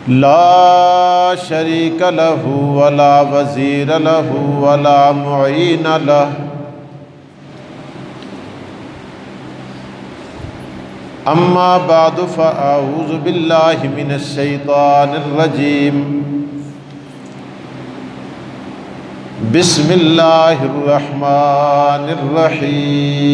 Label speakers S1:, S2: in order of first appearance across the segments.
S1: ला शरीक लहू वला वज़ीर लहू वला मुईन लहू। अम्मा बादु फ़अऊज़ु बिल्लाहि मिनश शैतानिर रजीम। बिस्मिल्लाहिर रहमानिर रहीम।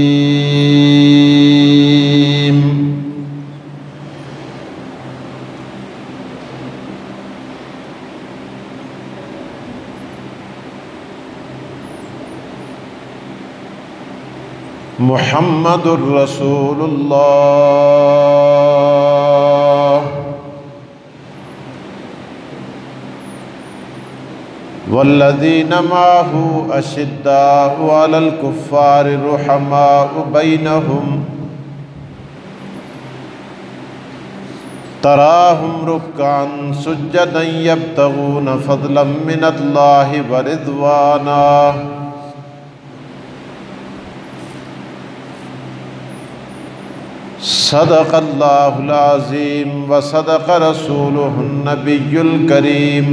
S1: मुहम्मदुर रसूलुल्लाह वल्लज़ीना माहू अशिद्दाउ अलल कुफ़्फ़ारि रुहमाउ बैनहुम तराहुम रुक्कान सुज्जदन यब्तगून फ़ज़लन मिनल्लाहि व रिज़वाना। सदक़ल्लाहुल अज़ीम व सदक़ रसूलुहुन नबियुल करीम।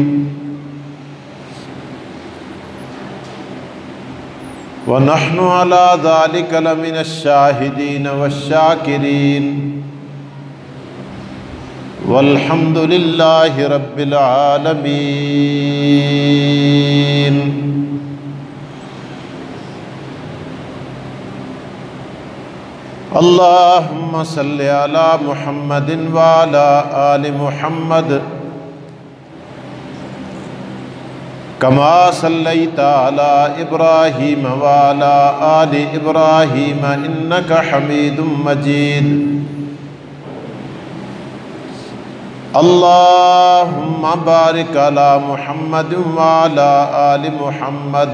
S1: व नहनु अला ज़ालिका लमिनश शाहिदीन वश्शाकिरीन वल्हम्दुलिल्लाहि रब्बिल आलमीन। अल्लाहुम्मा सल्लि अला मुहम्मदिन व अला आलि मुहम्मद कमा सल्लैता अला इब्राहीम व अला आलि इब्राहीम इन्नका हमीदुम मजीद। अल्लाहुम्मा बारिक अला मुहम्मदिन व अला आलि मुहम्मद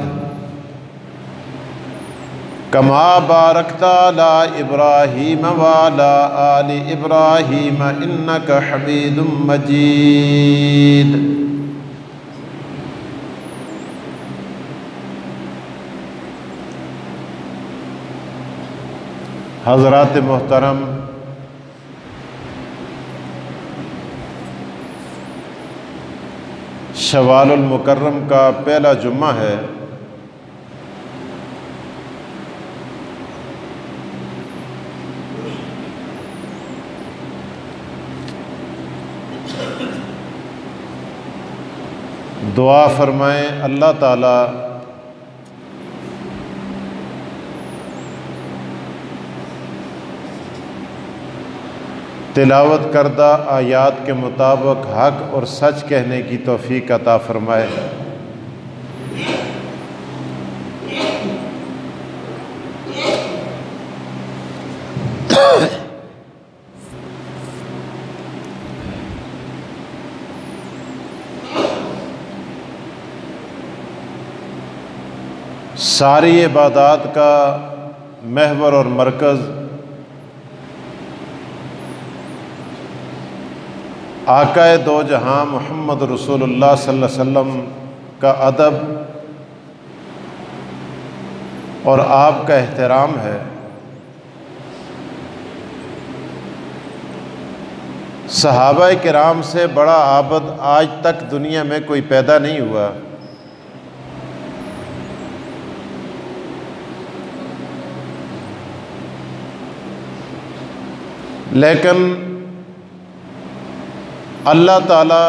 S1: कमा बारकता अला इब्राहीम व अला आलि इब्राहीम इन्नका हमीदुम मजीद। हज़रात मोहतरम, शवालुल मुकर्रम का पहला जुम्मा है। दुआ फरमाएं अल्लाह ताला तिलावत करदा आयात के मुताबिक हक और सच कहने की तौफीक अता फरमाए। सारी इबादत का महवर और मरकज़ आकाए दो जहां मुहम्मद रसूलुल्लाह सल्लल्लाहु अलैहि वसल्लम का अदब और आपका एहतराम है। सहाबाए किराम से बड़ा आबद आज तक दुनिया में कोई पैदा नहीं हुआ। लेकिन अल्लाह ताला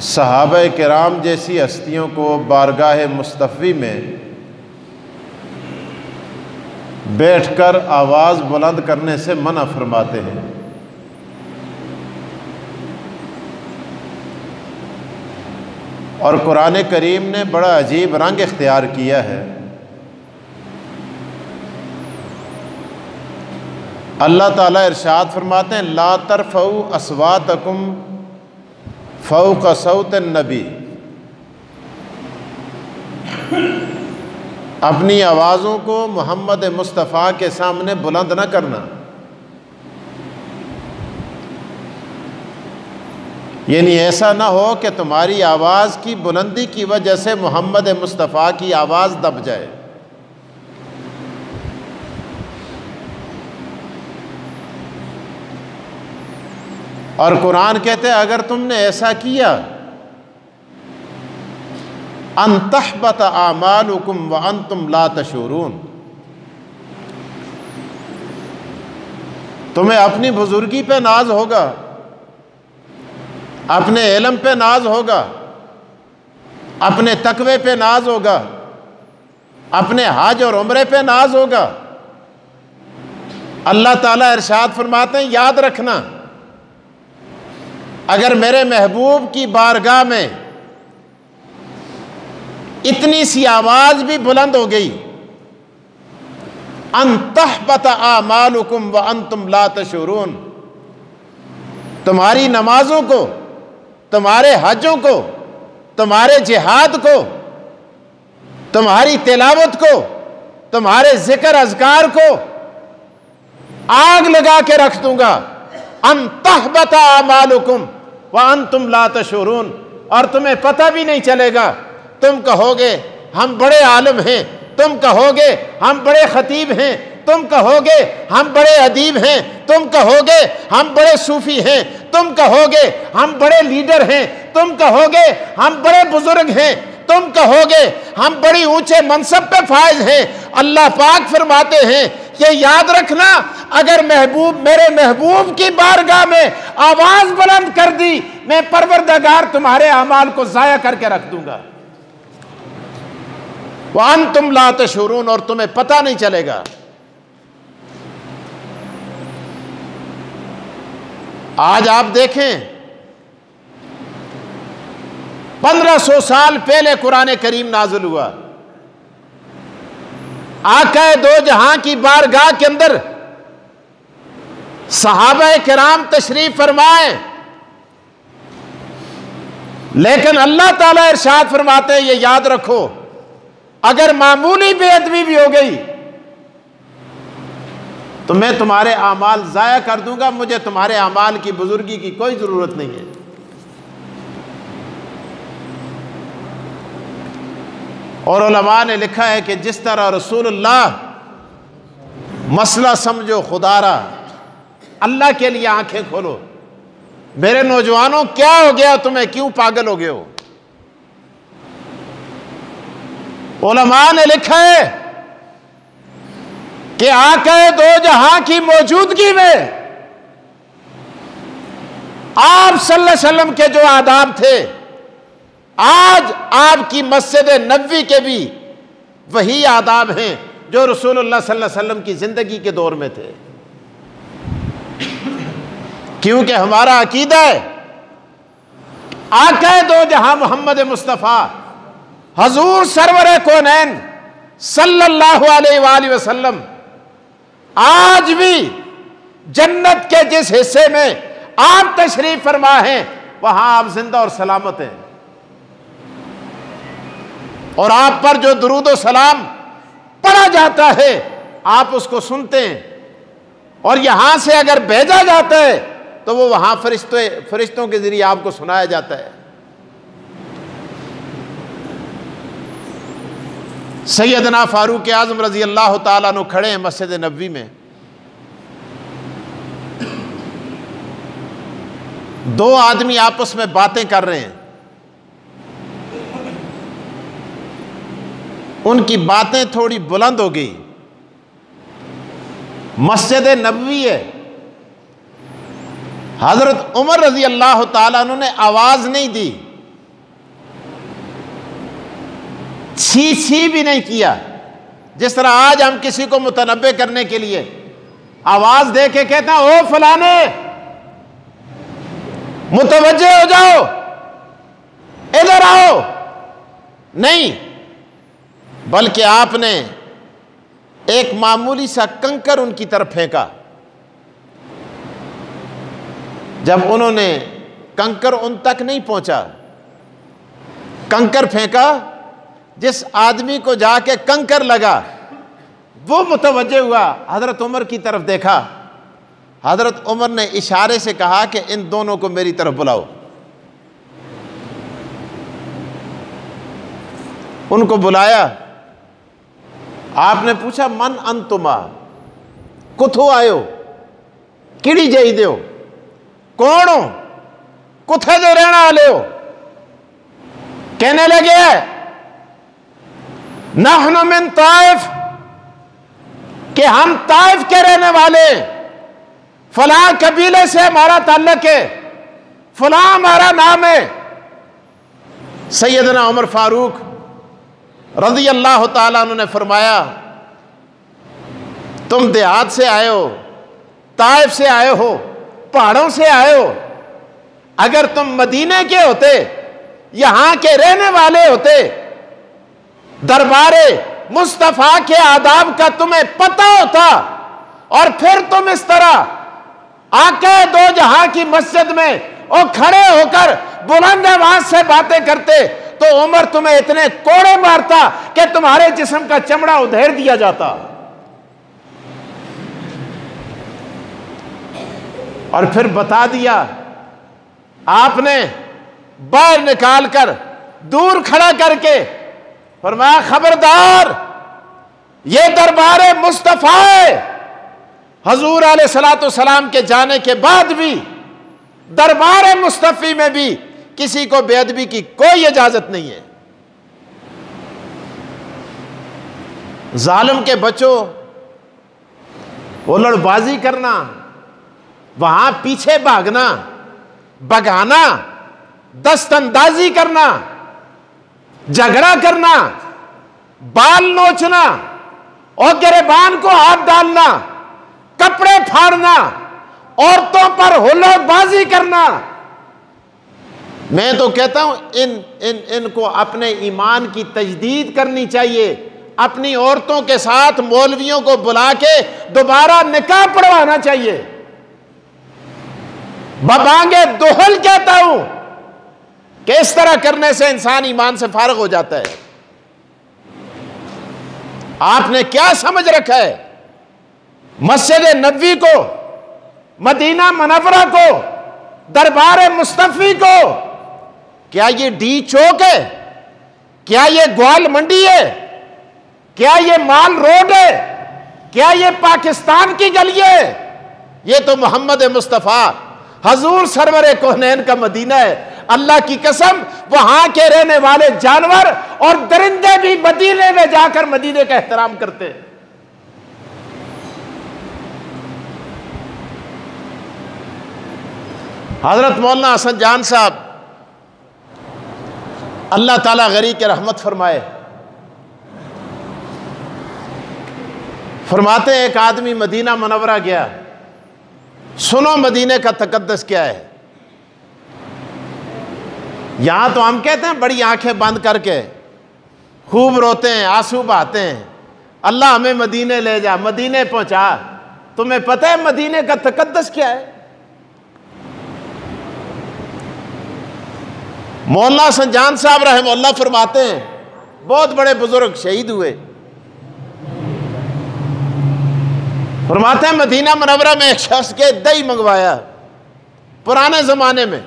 S1: सहाबाए किराम जैसी हस्तियों को बारगाह मुस्तफ़ी में बैठकर आवाज़ बुलंद करने से मना फरमाते हैं। और कुरान करीम ने बड़ा अजीब रंग इख्तियार किया है। अल्लाह ताला इरशाद फरमाते हैं, ला तरफ़ऊ अस्वातकुम फ़ौक़ सौतिन नबी। अपनी आवाज़ों को मोहम्मद मुस्तफ़ा के सामने बुलंद न करना। यानी ऐसा ना हो कि तुम्हारी आवाज़ की बुलंदी की वजह से मोहम्मद मुस्तफ़ा की आवाज़ दब जाए। और कुरान कहते हैं अगर तुमने ऐसा किया, अन तहबत आमालुकुम व अंतुम ला तशूरून, तुम्हें अपनी बुजुर्गी पे नाज होगा, अपने इल्म पे नाज होगा, अपने तकवे पे नाज होगा, अपने हज और उम्रे पे नाज होगा। अल्लाह ताला इरशाद फरमाते हैं याद रखना, अगर मेरे महबूब की बारगाह में इतनी सी आवाज भी बुलंद हो गई, अन तहबत आमालुकुम व अंतुम ला तशूरून, तुम्हारी नमाजों को, तुम्हारे हजों को, तुम्हारे जिहाद को, तुम्हारी तिलावत को, तुम्हारे जिक्र अज़कार को आग लगा के रख दूंगा। अन तहबत आमालुकुम व अंतुम ला तशूरून, और तुम्हें पता भी नहीं चलेगा। तुम कहोगे हम बड़े आलिम हैं, तुम कहोगे हम बड़े खतीब हैं, तुम कहोगे हम बड़े अदीब हैं, तुम कहोगे हम बड़े सूफी हैं, तुम कहोगे हम बड़े लीडर हैं, तुम कहोगे हम बड़े बुजुर्ग हैं, तुम कहोगे हम बड़ी ऊंचे मनसब पे फायज हैं। अल्लाह पाक फरमाते हैं कि याद रखना, अगर महबूब मेरे महबूब की बारगाह में आवाज बुलंद कर दी, मैं परवरदिगार तुम्हारे अमाल को जाया करके रख दूंगा। वह अंतुम ला तशूरून, और तुम्हें पता नहीं चलेगा। आज आप देखें 1500 साल पहले कुरान करीम नाज़िल हुआ। आका दो जहां की बारगाह के अंदर सहाबा किराम तशरीफ फरमाए, लेकिन अल्लाह ताला इरशाद फरमाते हैं ये याद रखो, अगर मामूली बेअदबी भी हो गई तो मैं तुम्हारे आमाल जाया कर दूंगा, मुझे तुम्हारे आमाल की बुजुर्गी की कोई जरूरत नहीं है। और उलमा ने लिखा है कि जिस तरह रसूलुल्लाह मसला समझो खुदारा, अल्लाह के लिए आंखें खोलो। मेरे नौजवानों क्या हो गया तुम्हें, क्यों पागल हो गए हो? उलमा ने लिखा है कि आका दो जहां की मौजूदगी में आप सल्लल्लाहु अलैहि वसल्लम के जो आदाब थे, आज आपकी मस्जिद नबवी के भी वही आदाब हैं जो रसूलुल्लाह सल्लल्लाहु अलैहि वसल्लम की जिंदगी के दौर में थे। क्योंकि हमारा अकीदा है आका दो जहां मोहम्मद मुस्तफ़ा हजूर सरवर कौनैन सल्लल्लाहु अलैहि वसल्लम आज भी जन्नत के जिस हिस्से में आप तशरीफ फरमा हैं वहां आप जिंदा और सलामत हैं, और आप पर जो दुरूद और सलाम पढ़ा जाता है आप उसको सुनते हैं, और यहां से अगर भेजा जाता है तो वो वहां फरिश्तों के जरिए आपको सुनाया जाता है। सैयदना फारूक आज़म रजी अल्लाह ताला अन्हु खड़े हैं मस्जिद नबवी में, दो आदमी आपस में बातें कर रहे हैं। उनकी बातें थोड़ी बुलंद हो गई। मस्जिद नबवी है, हजरत उमर रजी अल्लाह ताला अन्हु ने आवाज नहीं दी, छी छी भी नहीं किया। जिस तरह आज हम किसी को मुतनब्बे करने के लिए आवाज दे के कहते हैं ओ फलाने मुतवज्जे हो जाओ, इधर आओ, नहीं, बल्कि आपने एक मामूली सा कंकर उनकी तरफ फेंका। जब उन्होंने कंकर उन तक नहीं पहुंचा, कंकर फेंका, जिस आदमी को जाके कंकर लगा वो मुतवज्जे हुआ, हजरत उमर की तरफ देखा। हजरत उमर ने इशारे से कहा कि इन दोनों को मेरी तरफ बुलाओ। उनको बुलाया, आपने पूछा मन अंतुमा, कुथो आयो, किड़ी जाइदे हो, कौन हो, कुथे जो रहना वाले हो? कहने लगे नहनु मिन ताइफ, कि हम ताइफ के रहने वाले, फलां कबीले से हमारा ताल्लुक है, फलां हमारा नाम है। सैयदना उमर फारूक रज़ी अल्लाह ताला अन्हु ने फरमाया, तुम देहात से आए हो, ताइफ से आए हो, पहाड़ों से आए हो, अगर तुम मदीने के होते, यहां के रहने वाले होते, दरबारे मुस्तफा के आदाब का तुम्हें पता होता, और फिर तुम इस तरह आके दो जहां की मस्जिद में और खड़े होकर बुलंद आवाज से बातें करते, तो उमर तुम्हें इतने कोड़े मारता कि तुम्हारे जिस्म का चमड़ा उधेड़ दिया जाता। और फिर बता दिया, आपने बाहर निकालकर दूर खड़ा करके फरमाया, खबरदार, ये दरबार मुस्तफा है। हजूर अलैहिस्सलातु सलाम के जाने के बाद भी दरबार मुस्तफी में भी किसी को बेअदबी की कोई इजाजत नहीं है। जालिम के बच्चों, उलड़बाजी करना, वहां पीछे भागना, भगाना, दस्तंदाजी करना, झगड़ा करना, बाल नोचना और गिरबान को हाथ डालना, कपड़े फाड़ना, औरतों पर हुल्लड़बाजी करना, मैं तो कहता हूं इनको अपने ईमान की तजदीद करनी चाहिए। अपनी औरतों के साथ मौलवियों को बुला के दोबारा निकाह पढ़वाना चाहिए। बबांगे दोहल कहता हूं कि इस तरह करने से इंसान ईमान से फारिग हो जाता है। आपने क्या समझ रखा है? मस्जिद नबवी को, मदीना मुनव्वरा को, दरबार मुस्तफी को, क्या ये डी चौक है? क्या ये ग्वाल मंडी है? क्या ये माल रोड है? क्या ये पाकिस्तान की गली है? ये तो मोहम्मद मुस्तफा हजूर सरवरे कोहनैन का मदीना है। अल्लाह की कसम, वहां के रहने वाले जानवर और दरिंदे भी मदीने में जाकर मदीने का एहतराम करते हैं। हजरत मौलाना हसन जान साहब, अल्लाह ताला गरी के रहमत फरमाए, फरमाते हैं एक आदमी मदीना मुनव्वरा गया। सुनो मदीने का तकद्दस क्या है। यहां तो हम कहते हैं बड़ी आंखें बंद करके खूब रोते हैं, आंसू बहाते हैं, अल्लाह हमें मदीने ले जा, मदीने पहुंचा। तुम्हें पता है मदीने का तकद्दस क्या है? मौलाना हसन जान साहब रहमतुल्लाह फरमाते हैं, बहुत बड़े बुजुर्ग शहीद हुए, फरमाते हैं मदीना मुनव्वरा में एक शख्स के दही मंगवाया। पुराने जमाने में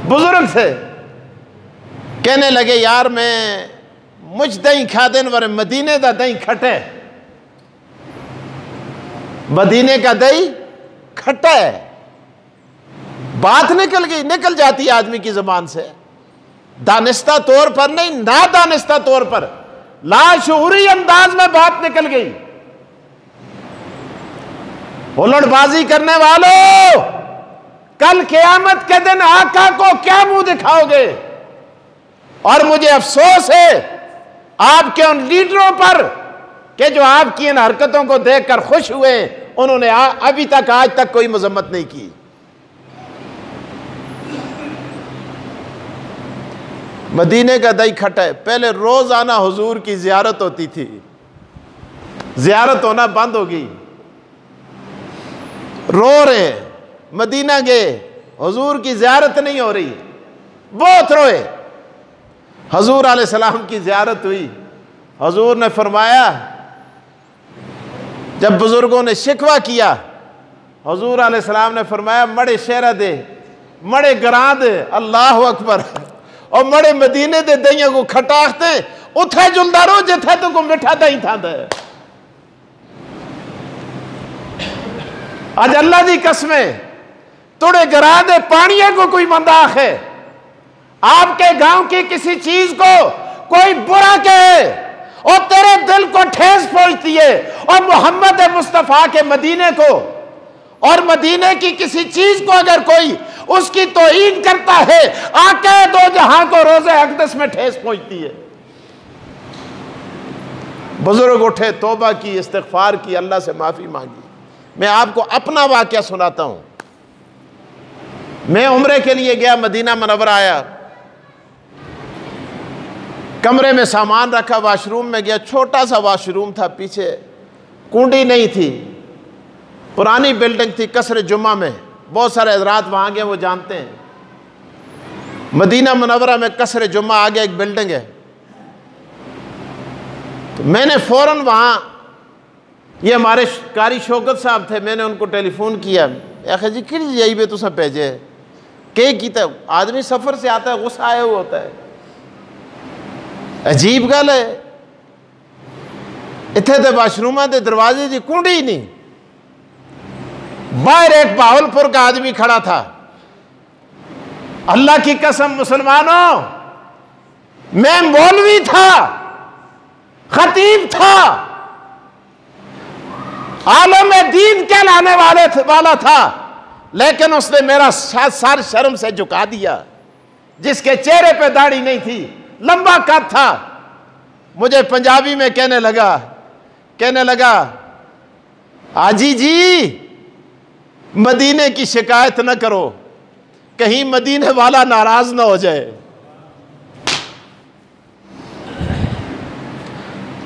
S1: बुजुर्ग थे, कहने लगे यार मैं मुझ दही खा देने वाले, मदीने का दही खट्टा है, मदीने का दही खट्टा है। बात निकल गई, निकल जाती है आदमी की जुबान से, दानिस्ता तौर पर नहीं, ना दानिस्ता तौर पर, लाशऊरी अंदाज में बात निकल गई। हुल्लड़बाजी करने वालों, कल क़यामत के दिन आका को क्या मुंह दिखाओगे? और मुझे अफसोस है आपके उन लीडरों पर कि जो आपकी इन हरकतों को देखकर खुश हुए, उन्होंने अभी तक आज तक कोई मजम्मत नहीं की। मदीने का दही खट्टा है। पहले रोजाना हुजूर की जियारत होती थी, जियारत होना बंद हो गई। रो रहे, मदीना गए, हुजूर की जियारत नहीं हो रही, बहुत रोए। हुजूर अलैहिस्सलाम की जियारत हुई। हुजूर ने फरमाया, जब बुजुर्गों ने शिकवा किया, हुजूर अलैहिस्सलाम ने फरमाया मड़े शहरा दे, मड़े गरां दे, अल्लाह अकबर, और मड़े मदीने दे दहिया को खटाखते उथे जुलदा रो जिथे तुमको मिठा दही था दे। अज अल्लाह दी कसमें तुड़े गरा दे पानिया को कोई बंदा है, आपके गांव की किसी चीज को कोई बुरा कहे और तेरे दिल को ठेस पहुंचती है, और मोहम्मद मुस्तफा के मदीने को और मदीने की किसी चीज को अगर कोई उसकी तौहीन करता है, आके दो जहां को रोज़े अक़दस में ठेस पहुंचती है। बुजुर्ग उठे, तौबा की, इस्तिग़फ़ार की, अल्लाह से माफी मांगी। मैं आपको अपना वाक़या सुनाता हूं। मैं उम्रे के लिए गया, मदीना मुनव्वरा आया, कमरे में सामान रखा, वाशरूम में गया। छोटा सा वाशरूम था, पीछे कुंडी नहीं थी, पुरानी बिल्डिंग थी कसर जुम्मा में। बहुत सारे हज़रात वहाँ गए, वो जानते हैं। मदीना मुनव्वरा में कसर जुम्मा आगे एक बिल्डिंग है। तो मैंने फ़ौरन वहाँ, ये हमारे कारी शौकत साहब थे, मैंने उनको टेलीफोन किया, आखिर जी कि यही पे तुसा भेजे के कीता। आदमी सफ़र से आता है, गुस्सा आया हुआ होता है, अजीब गल है। इत्थे तो वाशरूम के दरवाजे की कुंडी ही नहीं। बाहर एक बहावलपुर का आदमी खड़ा था। अल्लाह की कसम मुसलमानों, मैं मौलवी था, खतीब था, आलम दीन कहलाने वाला था, लेकिन उसने मेरा सर शर्म से झुका दिया। जिसके चेहरे पे दाढ़ी नहीं थी, लंबा कद था, मुझे पंजाबी में कहने लगा आजी जी मदीने की शिकायत न करो, कहीं मदीने वाला नाराज ना हो जाए।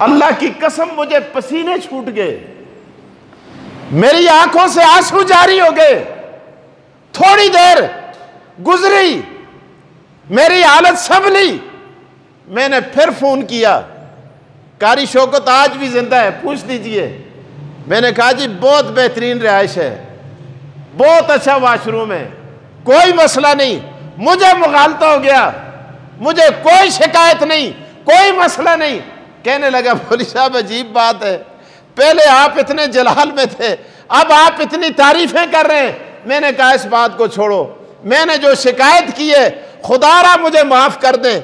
S1: अल्लाह की कसम मुझे पसीने छूट गए, मेरी आंखों से आंसू जारी हो गए। थोड़ी देर गुजरी, मेरी हालत संभली, मैंने फिर फोन किया, कारी शौकत आज भी जिंदा है, पूछ दीजिए। मैंने कहा जी बहुत बेहतरीन रिहाइश है, बहुत अच्छा वाशरूम है, कोई मसला नहीं, मुझे मुगालता हो गया, मुझे कोई शिकायत नहीं, कोई मसला नहीं। कहने लगा मौलवी साहब अजीब बात है, पहले आप इतने जलाल में थे, अब आप इतनी तारीफें कर रहे हैं। मैंने कहा इस बात को छोड़ो, मैंने जो शिकायत की है खुदारा मुझे माफ कर दे,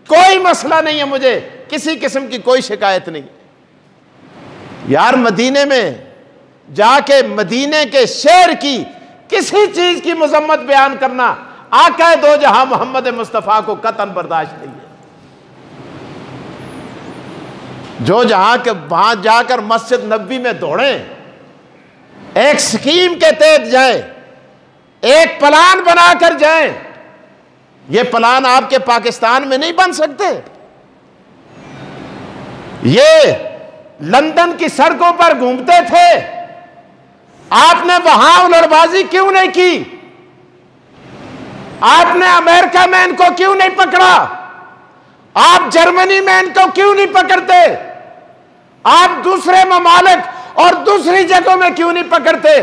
S1: कोई मसला नहीं है, मुझे किसी किस्म की कोई शिकायत नहीं। यार मदीने में जाके मदीने के शहर की किसी चीज की मजम्मत बयान करना आका दो जहां मोहम्मद मुस्तफा को कतन बर्दाश्त नहीं है। जो जहां के वहां जाकर मस्जिद नबी में दौड़े, एक स्कीम के तहत जाए, एक प्लान बनाकर जाए। ये प्लान आपके पाकिस्तान में नहीं बन सकते। ये लंदन की सड़कों पर घूमते थे, आपने वहां उलड़बाजी क्यों नहीं की? आपने अमेरिका में इनको क्यों नहीं पकड़ा? आप जर्मनी में इनको क्यों नहीं पकड़ते? आप दूसरे ममालिक और दूसरी जगहों में क्यों नहीं पकड़ते?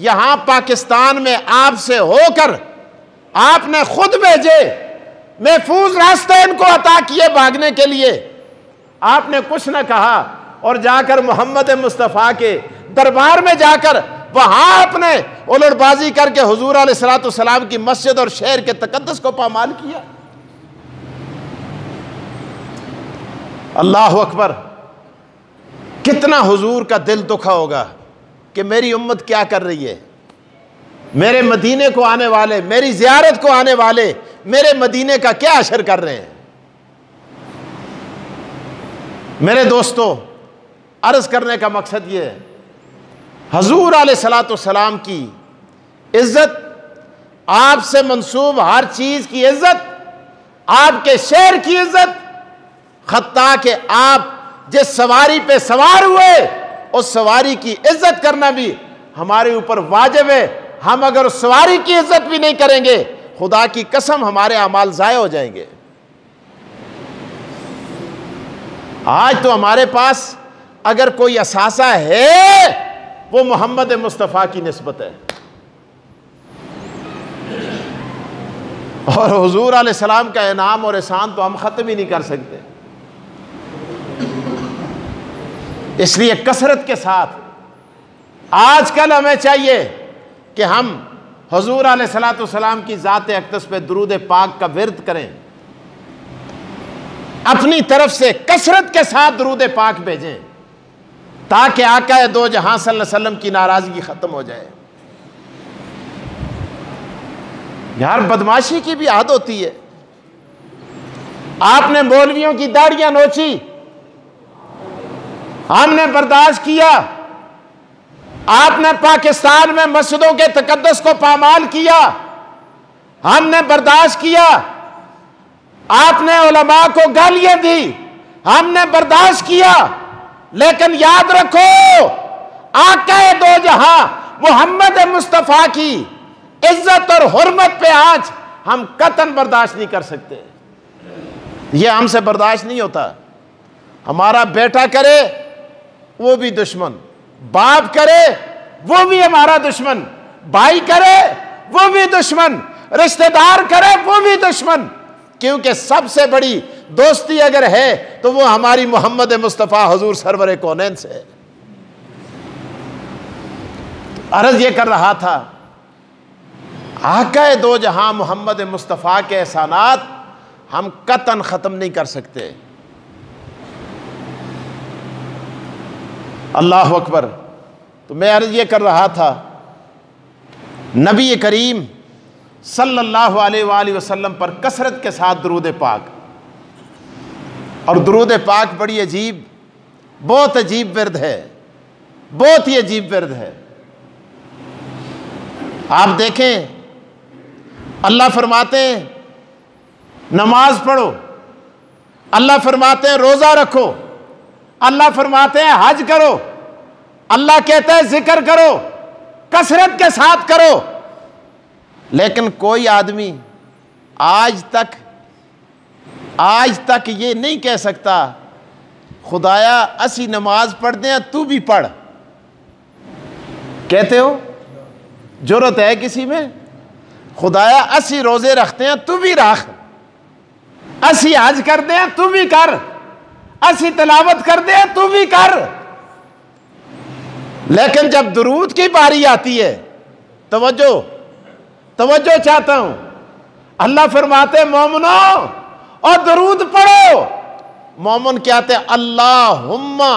S1: यहां पाकिस्तान में आपसे होकर आपने खुद भेजे, महफूज रास्ते इनको अता किए भागने के लिए। आपने कुछ न कहा और जाकर मोहम्मद मुस्तफा के दरबार में जाकर वहां आपने उलटबाजी करके हुजूर अलैहिस्सलाम की मस्जिद और शहर के तकद्दुस को पामाल किया। अल्लाह अकबर। कितना हुजूर का दिल दुखा होगा कि मेरी उम्मत क्या कर रही है, मेरे मदीने को आने वाले, मेरी जियारत को आने वाले मेरे मदीने का क्या असर कर रहे हैं। मेरे दोस्तों, अर्ज करने का मकसद यह है, हुजूर अलैहिस्सलाम की इज्जत, आपसे मंसूब हर चीज की इज्जत, आपके शहर की इज्जत, खत्ता के आप जिस सवारी पे सवार हुए उस सवारी की इज्जत करना भी हमारे ऊपर वाजिब है। हम अगर उस सवारी की इज्जत भी नहीं करेंगे, खुदा की कसम हमारे अमाल ज़ाय हो जाएंगे। आज तो हमारे पास अगर कोई असासा है वो मोहम्मद मुस्तफ़ा की निस्बत है, और हुजूर अलैहिस्सलाम का इनाम और एहसान तो हम ख़त्म ही नहीं कर सकते। इसलिए कसरत के साथ आजकल हमें चाहिए कि हम हुजूर अलैहिस्सलाम की ज़ात अक़दस पे दुरूद पाक का विर्द करें, अपनी तरफ से कसरत के साथ दुरूद पाक भेजें, ताकि आका दो जहां सल्लल्लाहु अलैहि वसल्लम की नाराजगी खत्म हो जाए। यार बदमाशी की भी आदत होती है। आपने मौलवियों की दाढ़ियां नोची, हमने बर्दाश्त किया। आपने पाकिस्तान में मस्जिदों के तकद्दुस को पामाल किया, हमने बर्दाश्त किया। आपने उलमा को गालियां दी, हमने बर्दाश्त किया। लेकिन याद रखो, आका दो जहां मोहम्मद मुस्तफा की इज्जत और हुर्मत पे आज हम कतन बर्दाश्त नहीं कर सकते। यह हमसे बर्दाश्त नहीं होता। हमारा बेटा करे वो भी दुश्मन, बाप करे वो भी हमारा दुश्मन, भाई करे वो भी दुश्मन, रिश्तेदार करे वो भी दुश्मन। क्योंकि सबसे बड़ी दोस्ती अगर है तो वो हमारी मोहम्मद मुस्तफ़ा हुजूर सरवर कौनैन से है। अर्ज ये कर रहा था, आका दो जहां मोहम्मद मुस्तफ़ा के एहसानात हम कतन ख़त्म नहीं कर सकते। अल्लाह अकबर। तो मैं अर्ज ये कर रहा था, नबी करीम सल्लल्लाहु अलैहि वसल्लम पर कसरत के साथ दुरूद पाक, और दुरूद पाक बड़ी अजीब, बहुत अजीब विर्द है, बहुत ही अजीब विर्द है। आप देखें, अल्लाह फरमाते हैं नमाज पढ़ो, अल्लाह फरमाते हैं रोज़ा रखो, अल्लाह फरमाते हैं हज करो, अल्लाह कहता है जिक्र करो, कसरत के साथ करो। लेकिन कोई आदमी आज तक ये नहीं कह सकता, खुदाया असी नमाज पढ़ते हैं तू भी पढ़। कहते हो? जुर्रत है किसी में? खुदाया असी रोजे रखते हैं तू भी रख, असी हज करते हैं तू भी कर, असी तिलावत करते हैं तू भी कर। लेकिन जब दुरूद की बारी आती है, तवज्जो चाहता हूं, अल्लाह फरमाते मोमिनो और दुरूद पढ़ो। मोमिन कहते अल्लाहुम्मा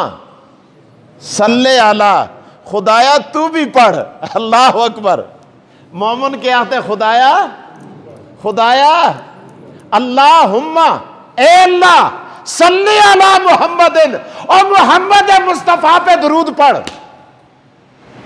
S1: सल्ले अला, खुदाया तू भी पढ़। अल्लाह अकबर। मोमिन कहते खुदाया अल्लाहुम्मा, ए अल्लाह सल्ले अला मुहम्मदिन, और मोहम्मद मुस्तफा पे दुरूद पढ़।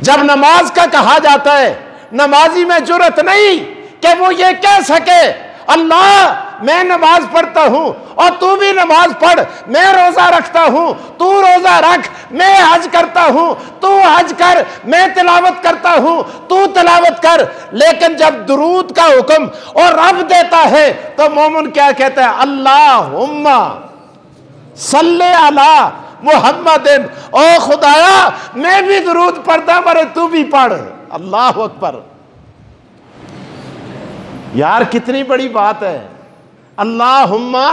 S1: जब नमाज का कहा जाता है, नमाजी में जुर्रत नहीं कि वो ये कह सके अल्लाह मैं नमाज पढ़ता हूं और तू भी नमाज पढ़, मैं रोजा रखता हूं तू रोजा रख, मैं हज करता हूं तू हज कर, मैं तिलावत करता हूं तू तिलावत कर। लेकिन जब दुरूद का हुक्म और रब देता है तो मोमिन क्या कहता है? अल्लाहुम्मा सल्ले अला मुहम्मदिन, ओ खुदाया मैं भी दुरूद पढ़ता मरे तू भी पढ़। अल्लाह अकबर। यार कितनी बड़ी बात है। अल्लाहुम्मा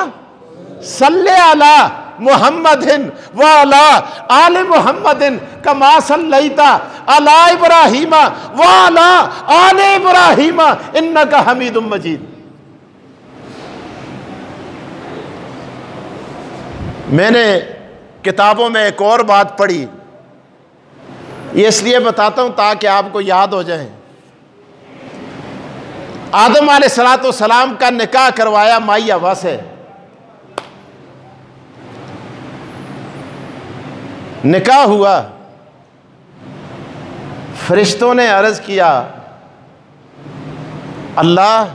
S1: सल्ले अला मुहम्मदिन व अला आले मुहम्मदिन कमा सल्लैता अला इब्राहीमा व अला आले इब्राहीमा इन्नका हमीदुम मजीद। मैंने किताबों में एक और बात पढ़ी, ये इसलिए बताता हूं ताकि आपको याद हो जाए। आदम अलैहिस्सलाम का निकाह करवाया माई हवा से। निकाह हुआ, फरिश्तों ने अर्ज किया अल्लाह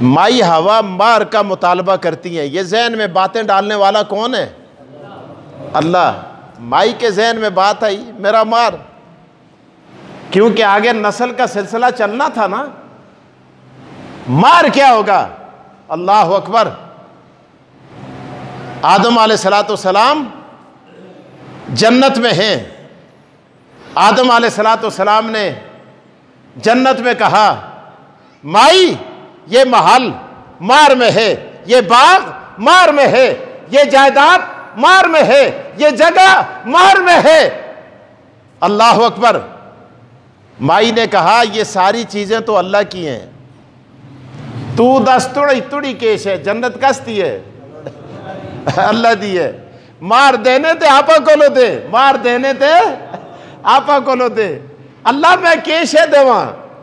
S1: माई हवा मार का मुतालबा करती हैं, ये जहन में बातें डालने वाला कौन है? अल्लाह। माई के जहन में बात आई मेरा मार, क्योंकि आगे नस्ल का सिलसिला चलना था ना। मार क्या होगा? अल्लाह अकबर। आदम अलैहिस्सलाम जन्नत में हैं। आदम अलैहिस्सलाम ने जन्नत में कहा माई ये महल मार में है, ये बाग मार में है, ये जायदाद मार में है, ये जगह मार में है। अल्लाह अकबर। माई ने कहा ये सारी चीजें तो अल्लाह की हैं, तू दस तुड़ी तुड़ी केश है, जन्नत कसती है अल्लाह दी है। मार देने थे आपा को दे, मार देने थे आपा को दे, अल्लाह मैं केश है देवा।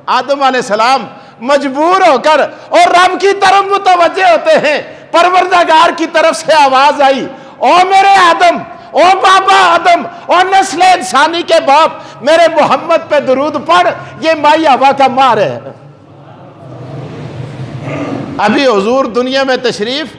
S1: आदम अलैहिस्सलाम मजबूर होकर और रब की तरफ मुतवज्जे होते हैं, परवरदिगार की तरफ से आवाज आई, ओ मेरे आदम, ओ बाबा आदम, और नस्ल इंसानी के बाप, मेरे मोहम्मद पे दुरूद पढ़, ये माई हवा का मार है। अभी हुजूर दुनिया में तशरीफ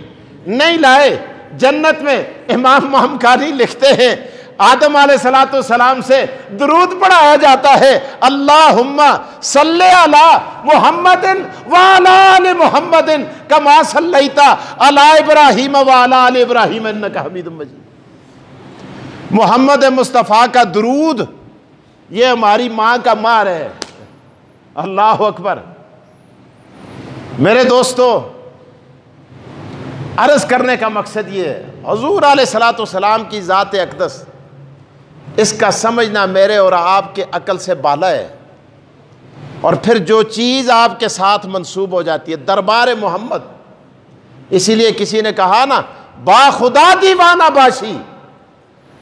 S1: नहीं लाए, जन्नत में इमाम मामकानी लिखते हैं आदम अलैहिस्सलाम से दुरूद पढ़ाया जाता है, अल्लाहुम्मा सल्ले अला मुहम्मदिन व अला आलि मुहम्मदिन कमा सल्लैता अला इब्राहीम व अला आलि इब्राहीम इन्नका हमीदुम मजीद। मोहम्मद मुस्तफ़ा का दुरूद ये हमारी माँ का मार है। अल्लाह अकबर। मेरे दोस्तों, अर्ज करने का मकसद ये है, हुजूर अलैहिस्सलाम की ज़ात अक़दस, इसका समझना मेरे और आपके अकल से बाला है। और फिर जो चीज़ आपके साथ मंसूब हो जाती है, दरबार मोहम्मद, इसीलिए किसी ने कहा ना, बा खुदा दीवाना बाशी,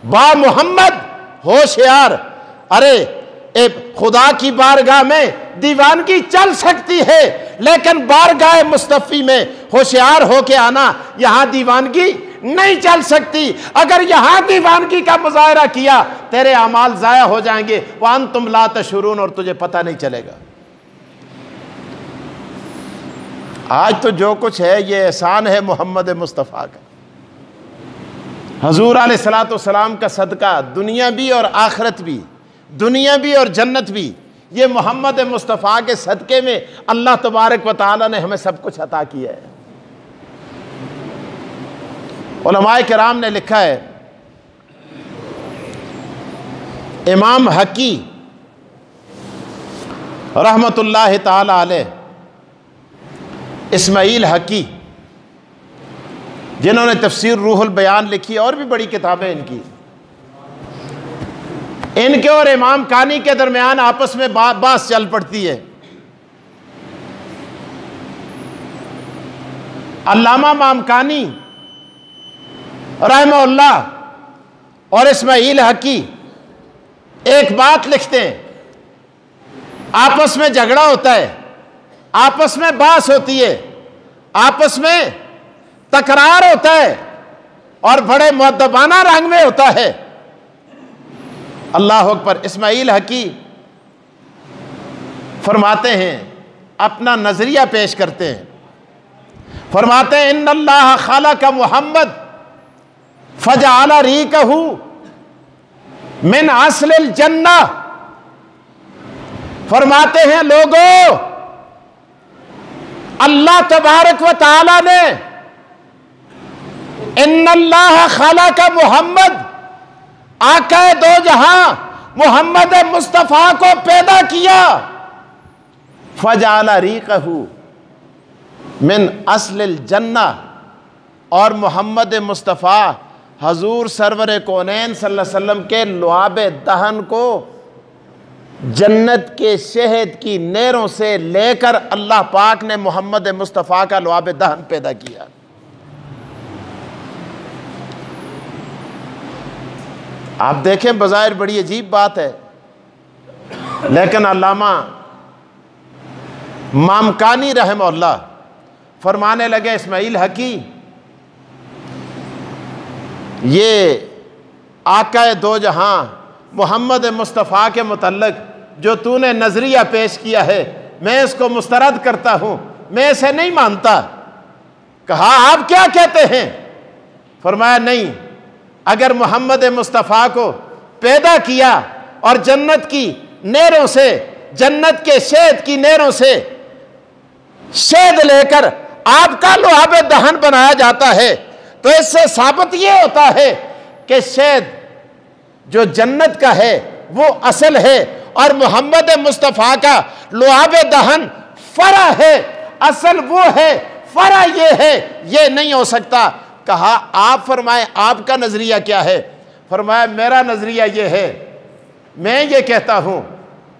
S1: बा मोहम्मद होशियार। अरे खुदा की बारगाह में दीवानगी चल सकती है, लेकिन बारगाह मुस्तफ़ी में होशियार होके आना, यहां दीवानगी नहीं चल सकती। अगर यहां दीवानगी का मुजाहरा किया, तेरे अमाल जाया हो जाएंगे, वान तुम ला तशुरून, और तुझे पता नहीं चलेगा। आज तो जो कुछ है ये एहसान है मोहम्मद मुस्तफ़ा का। हुजूर अलैहिस्सलाम का सदका, दुनिया भी और आखिरत भी, दुनिया भी और जन्नत भी, ये मोहम्मद मुस्तफ़ा के सदक़े में अल्लाह तबारक व तआला ने हमें सब कुछ अता किया है। उलमाए किराम ने लिखा है, इमाम हकी रहमतुल्लाह ताला अलैह, इस्माइल हकी, जिन्होंने तफसीर रूहुल बयान लिखी और भी बड़ी किताबें इनकी, इनके और इमाम कानी के दरमियान आपस में बात चल पड़ती है। अल्लामा मामकानी रहमहुल्लाह और इस्माइल हकी एक बात लिखते हैं, आपस में झगड़ा होता है, आपस में बात होती है, आपस में तकरार होता है और बड़े मुअद्दबाना रंग में होता है। अल्लाह अकबर। इस्माइल हकी फरमाते हैं, अपना नजरिया पेश करते हैं, फरमाते हैं, इन्नल्लाह खलक़ मुहम्मद फजअल रीकहू मिन अस्लिल जन्नह। फरमाते हैं, लोगों, अल्लाह तबारक व तआला ने इन्नल्लाह खलक़ मुहम्मद, आका दो जहां मोहम्मद मुस्तफ़ा को पैदा किया, फजअल रीकहू मिन अस्लिल जन्नह, और मोहम्मद मुस्तफ़ा हजूर सरवर कौनैन सल्लल्लाहु अलैहि वसल्लम के लुआब दहन को जन्नत के शहद की नहरों से लेकर अल्लाह पाक ने मोहम्मद मुस्तफ़ा का लुआब दहन पैदा किया। आप देखें, बज़ाहिर बड़ी अजीब बात है, लेकिन अल्लामा मामकानी रहमहुल्लाह फरमाने लगे, इस्माइल हकी, ये आका दो जहां मोहम्मद मुस्तफ़ा के मुतल्लिक़ जो तूने नज़रिया पेश किया है, मैं इसको मुस्तरद करता हूं, मैं इसे नहीं मानता। कहा, आप क्या कहते हैं? फरमाया, नहीं, अगर मोहम्मद मुस्तफ़ा को पैदा किया और जन्नत की नहरों से, जन्नत के शहद की नहरों से शहद लेकर आपका लुआब दहन बनाया जाता है, तो इससे साबित यह होता है कि शहद जो जन्नत का है वो असल है और मोहम्मद मुस्तफ़ा का लुआब दहन फरा है। असल वो है, फरा ये है, ये नहीं हो सकता। कहा, आप फरमाए, आपका नजरिया क्या है? फरमाया, मेरा नजरिया ये है मैं ये कहता हूँ,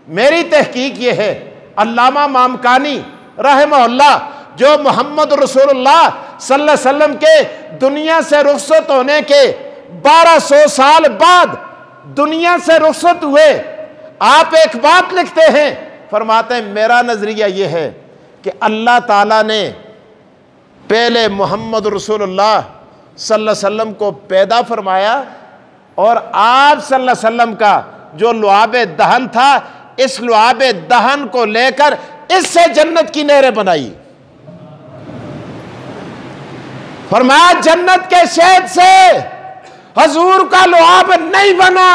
S1: मेरी तहकीक ये है, अल्लामा मामकानी रहमहुल्लाह जो मोहम्मद रसूलुल्लाह सल्लल्लाहु अलैहि वसल्लम के दुनिया से रुखसत होने के 1200 साल बाद दुनिया से रुखसत हुए, आप एक बात लिखते हैं, फरमाते हैं मेरा नजरिया यह है कि अल्लाह ताला ने पहले मोहम्मद रसूलुल्लाह सल्लल्लाहु अलैहि वसल्लम को पैदा फरमाया और आप सल्लल्लाहु अलैहि वसल्लम का जो लुआबे दहन था, इस लुआबे दहन को लेकर इससे जन्नत की नहरें बनाई। फरमाया जन्नत के शहद से हुजूर का लुआब नहीं बना,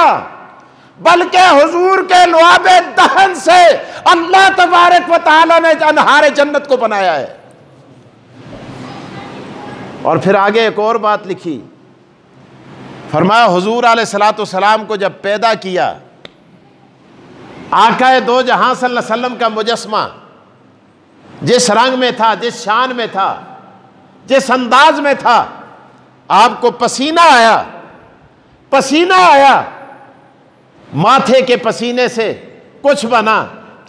S1: बल्कि हुजूर के लुआबे दहन से अल्लाह तबारक व तआला ने अनहारे जन्नत को बनाया है। और फिर आगे एक और बात लिखी, फरमाया हुजूर अलैहिस्सलातु वस्सलाम को जब पैदा किया, आकाए दो जहां सल्लल्लाहु अलैहि वसल्लम का मुजस्मा जिस रंग में था, जिस शान में था, जिस अंदाज में था, आपको पसीना आया, पसीना आया, माथे के पसीने से कुछ बना,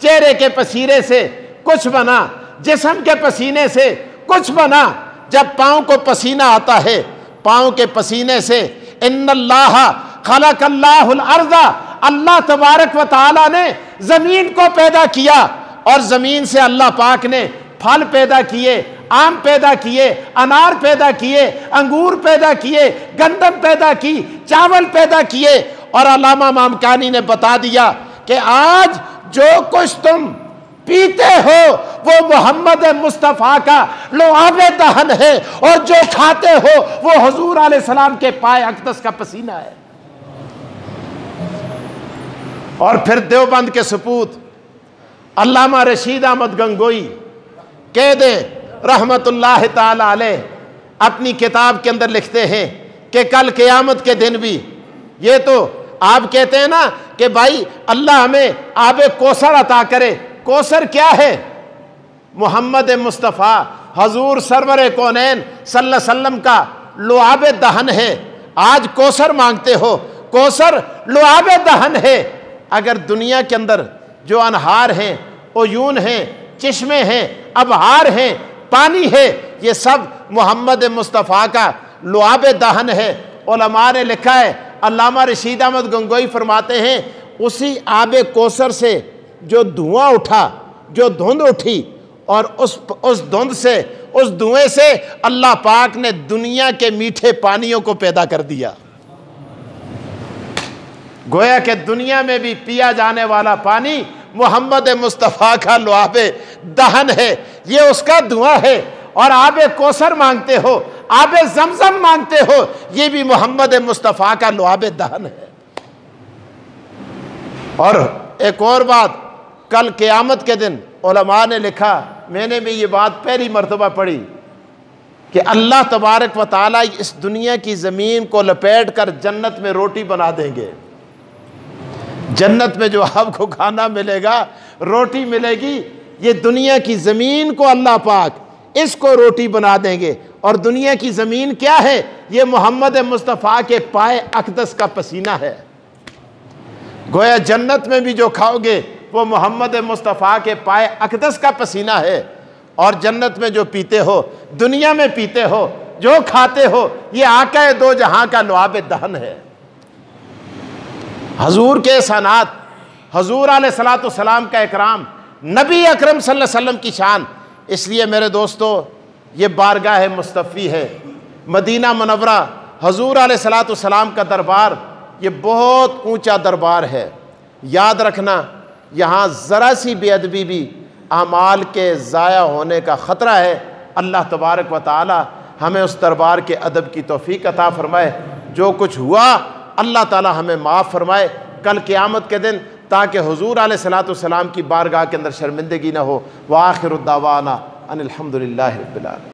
S1: चेहरे के पसीने से कुछ बना, जिस्म के पसीने से कुछ बना। जब पाँव को पसीना आता है, पाँव के पसीने से इन्नल्लाह खलक़ल्लाहुल अर्ज़ा, अल्लाह तबारक व तआला ने ज़मीन को पैदा किया और ज़मीन से अल्लाह पाक ने फल पैदा किए, आम पैदा किए, अनार पैदा किए, अंगूर पैदा किए, गंदम पैदा की, चावल पैदा किए। और अल्लामा मामकानी ने बता दिया कि आज जो कुछ तुम पीते हो वो मोहम्मद मुस्तफ़ा का लुआबे दहन है और जो खाते हो वो हुजूर अलैहिस्सलाम के पाए अक़दस का पसीना है। और फिर देवबंद के सपूत अल्लामा रशीद अहमद गंगोई कह दे रहमतुल्लाह ताला अलैह अपनी किताब के अंदर लिखते हैं कि कल क़यामत के दिन भी, ये तो आप कहते हैं ना कि भाई अल्लाह हमें आबे कौसर अता करे, कौसर क्या है? मोहम्मद मुस्तफ़ा हजूर सरवर कौनैन सल्लल्लाहु अलैहि वसल्लम का लुआबे दहन है। आज कौसर मांगते हो, कौसर लुआबे दहन है। अगर दुनिया के अंदर जो अनहार हैं, उयून हैं, चश्मे हैं, अबहार हैं, पानी है, ये सब मोहम्मद मुस्तफ़ा का लुआबे दहन है। उलमा ने लिखा है, अल्लामा रशीद अहमद गंगोई फरमाते हैं, उसी आबे कौसर से जो धुआं उठा, जो धुंध उठी, और उस धुंध से, उस धुएं से अल्लाह पाक ने दुनिया के मीठे पानियों को पैदा कर दिया। गोया कि दुनिया में भी पिया जाने वाला पानी मोहम्मद मुस्तफ़ा का लुआबे दहन है, ये उसका धुआं है। और आबे कौसर मांगते हो, आबे जमजम मांगते हो, ये भी मोहम्मद मुस्तफ़ा का लुआबे दहन है। और एक और बात, कल क़यामत के दिन उलमा ने लिखा, मैंने भी ये बात पहली मर्तबा पढ़ी कि अल्लाह तबारक व तआला इस दुनिया की ज़मीन को लपेट कर जन्नत में रोटी बना देंगे। जन्नत में जो आपको खाना मिलेगा, रोटी मिलेगी, ये दुनिया की ज़मीन को अल्लाह पाक इसको रोटी बना देंगे। और दुनिया की ज़मीन क्या है? ये मोहम्मद मुस्तफ़ा के पाए अक़दस का पसीना है। गोया जन्नत में भी जो खाओगे वो मोहम्मद मुस्तफ़ा के पाए अक़दस का पसीना है। और जन्नत में जो पीते हो, दुनिया में पीते हो, जो खाते हो, ये आका दो जहां का लुआबे दहन है। हजूर के एहसानात, हजूर अलैहिस्सलातु वस्सलाम का इकराम, नबी अकरम सल्लल्लाहु अलैहि वसल्लम की शान। इसलिए मेरे दोस्तों, ये बारगाह मुस्तफ़ी है, मदीना मुनव्वरा, हजूर अलैहिस्सलातु वस्सलाम का दरबार, ये बहुत ऊंचा दरबार है। याद रखना, यहाँ ज़रा सी बेअदबी भी अमाल के ज़ाया होने का ख़तरा है। अल्लाह तबारक व तआला हमें उस दरबार के अदब की तौफ़ीक़ अता फ़रमाए। जो कुछ हुआ अल्लाह ताला हमें माफ़ फ़रमाए कल क़यामत के दिन, ताकि हुज़ूर अलैहिस्सलातु वस्सलाम की बारगाह के अंदर शर्मिंदगी न हो। व आखिरु दावाना अनिल हम्दुलिल्लाहि रब्बिल आलमीन।